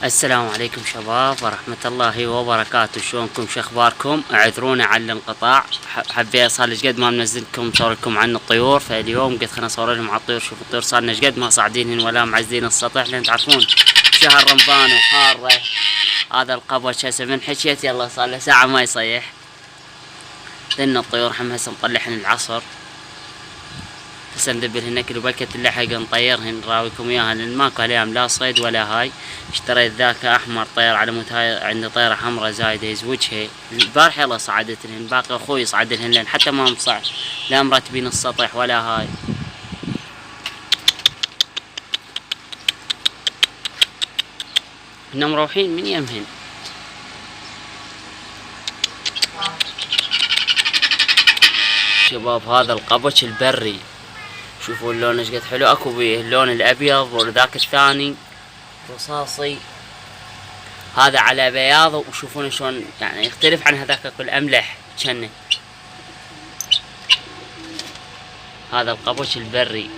السلام عليكم شباب ورحمة الله وبركاته. شلونكم؟ شخباركم؟ اعذرونا على الانقطاع، حبيت صار لي قد ما منزلكم صور لكم عن الطيور، فاليوم قلت خلنا اصور لهم على الطيور. شوفوا الطيور صار لنا قد ما صاعدينهن ولا معزين السطح، لان تعرفون شهر رمضان وحارة. هذا القبش هسه من حكيت يلا صار له ساعة ما يصيح، لان الطيور هم هسه مطلعهن العصر. هسه ندبرهن اكل وبلكة اللحق نطيرهن نراويكم اياها، لان ماكو عليهم لا صيد ولا هاي. اشتريت ذاك احمر طير على مود هاي عندي طيرة حمراء زايدة يزوجها البارحة، يلا صعدتلهن، باقي اخوي يصعدلهن لان حتى ما مصعد لا مرتبين السطح ولا هاي. هن مروحين من يمهن. شباب هذا القبش البري، شوفوا اللون ايش قد حلو. اكو بيه اللون الابيض وذاك الثاني رصاصي، هذا على بياض، وشوفون شلون يعني يختلف عن هذاك الاملح جنه. هذا القبش البري.